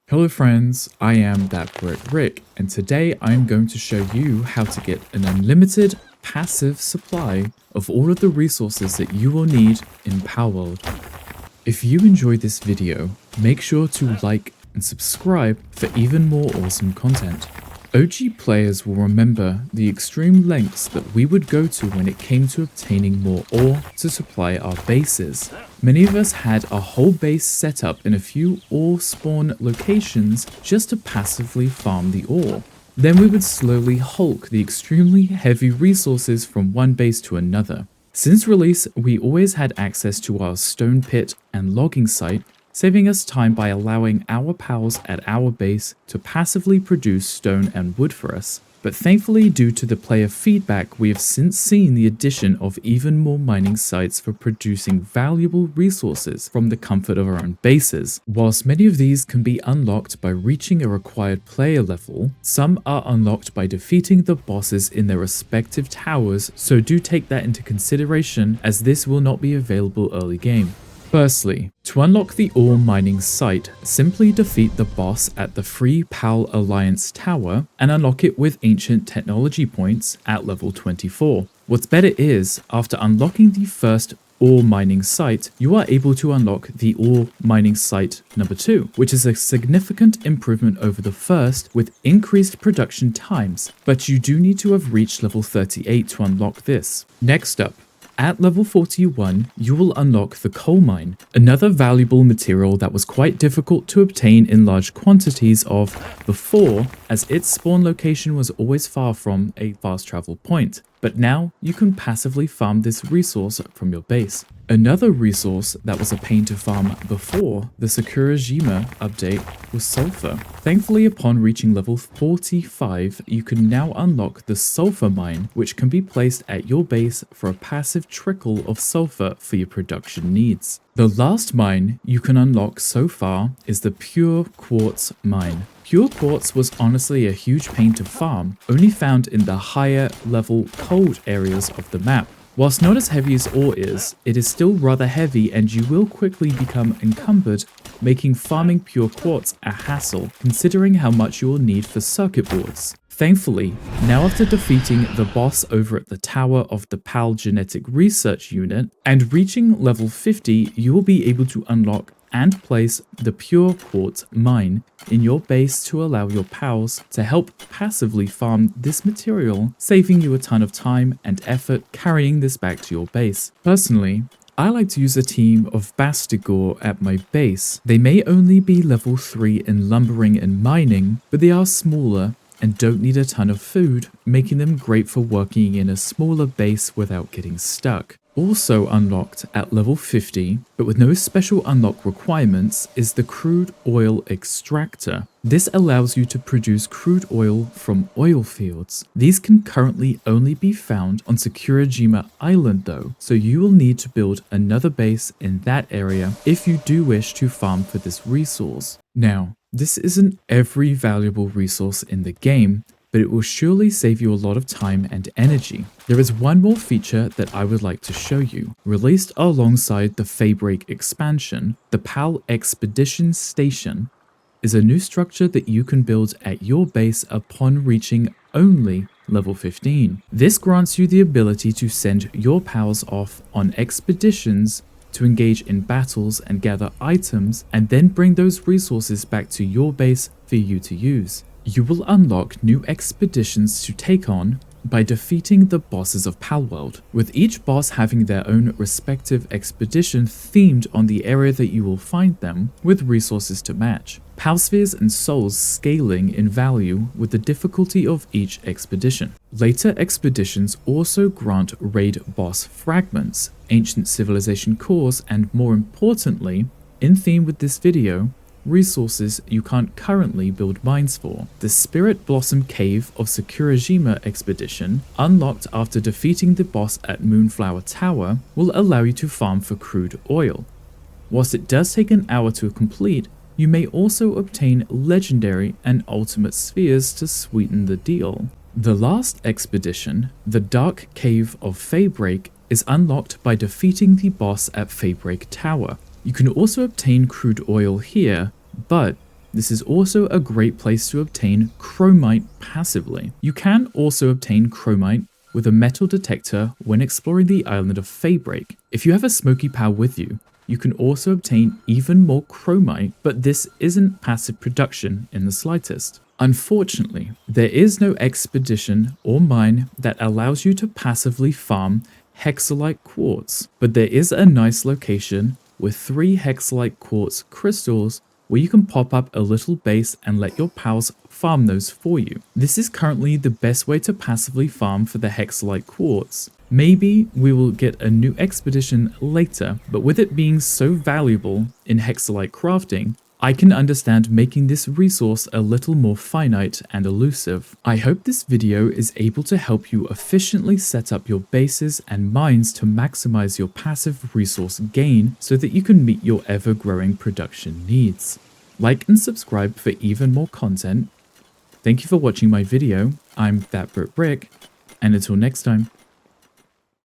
Hello friends, I am That Rick, and today I am going to show you how to get an unlimited passive supply of all of the resources that you will need in Palworld. If you enjoyed this video, make sure to like and subscribe for even more awesome content. OG players will remember the extreme lengths that we would go to when it came to obtaining more ore to supply our bases. Many of us had a whole base set up in a few ore spawn locations just to passively farm the ore. Then we would slowly hulk the extremely heavy resources from one base to another. Since release, we always had access to our stone pit and logging site, saving us time by allowing our pals at our base to passively produce stone and wood for us. But thankfully, due to the player feedback, we have since seen the addition of even more mining sites for producing valuable resources from the comfort of our own bases. Whilst many of these can be unlocked by reaching a required player level, some are unlocked by defeating the bosses in their respective towers, so do take that into consideration as this will not be available early game. Firstly, to unlock the ore mining site, simply defeat the boss at the Free Pal Alliance Tower and unlock it with ancient technology points at level 24. What's better is, after unlocking the first ore mining site, you are able to unlock the ore mining site number 2, which is a significant improvement over the first with increased production times, but you do need to have reached level 38 to unlock this. Next up, at level 41, you will unlock the coal mine, another valuable material that was quite difficult to obtain in large quantities of before, as its spawn location was always far from a fast travel point. But now you can passively farm this resource from your base. Another resource that was a pain to farm before the Sakurajima update was sulfur. Thankfully, upon reaching level 45, you can now unlock the Sulfur Mine, which can be placed at your base for a passive trickle of sulfur for your production needs. The last mine you can unlock so far is the Pure Quartz Mine. Pure Quartz was honestly a huge pain to farm, only found in the higher level cold areas of the map. Whilst not as heavy as ore is, it is still rather heavy and you will quickly become encumbered, making farming pure quartz a hassle, considering how much you will need for circuit boards. Thankfully, now after defeating the boss over at the Tower of the PAL Genetic Research Unit and reaching level 50, you will be able to unlock and place the Pure Quartz Mine in your base to allow your pals to help passively farm this material, saving you a ton of time and effort carrying this back to your base. Personally, I like to use a team of Bastigor at my base. They may only be level 3 in lumbering and mining, but they are smaller and don't need a ton of food, making them great for working in a smaller base without getting stuck. Also unlocked at level 50, but with no special unlock requirements, is the Crude Oil Extractor. This allows you to produce crude oil from oil fields. These can currently only be found on Sakurajima Island though, so you will need to build another base in that area if you do wish to farm for this resource. Now, this isn't every valuable resource in the game, but it will surely save you a lot of time and energy. There is one more feature that I would like to show you. Released alongside the Feybreak expansion, the PAL Expedition Station is a new structure that you can build at your base upon reaching only level 15. This grants you the ability to send your pals off on expeditions to engage in battles and gather items, and then bring those resources back to your base for you to use. You will unlock new expeditions to take on by defeating the bosses of Palworld, with each boss having their own respective expedition themed on the area that you will find them, with resources to match. Palspheres and souls scaling in value with the difficulty of each expedition. Later expeditions also grant raid boss fragments, ancient civilization cores, and more importantly, in theme with this video, resources you can't currently build mines for. The Spirit Blossom Cave of Sakurajima expedition, unlocked after defeating the boss at Moonflower Tower, will allow you to farm for crude oil. Whilst it does take an hour to complete, you may also obtain legendary and ultimate spheres to sweeten the deal. The last expedition, the Dark Cave of Feybreak, is unlocked by defeating the boss at Feybreak Tower. You can also obtain crude oil here, but This is also a great place to obtain chromite passively. You can also obtain chromite with a metal detector when exploring the island of Feybreak. If you have a smoky pow with you, you can also obtain even more chromite, but this isn't passive production in the slightest. Unfortunately, there is no expedition or mine that allows you to passively farm Hexolite Quartz, but there is a nice location with 3 Hexolite Quartz crystals where you can pop up a little base and let your pals farm those for you. This is currently the best way to passively farm for the Hexolite Quartz. Maybe we will get a new expedition later, but with it being so valuable in Hexolite crafting, I can understand making this resource a little more finite and elusive. I hope this video is able to help you efficiently set up your bases and mines to maximize your passive resource gain so that you can meet your ever-growing production needs. Like and subscribe for even more content. Thank you for watching my video. I'm That Brick, and until next time.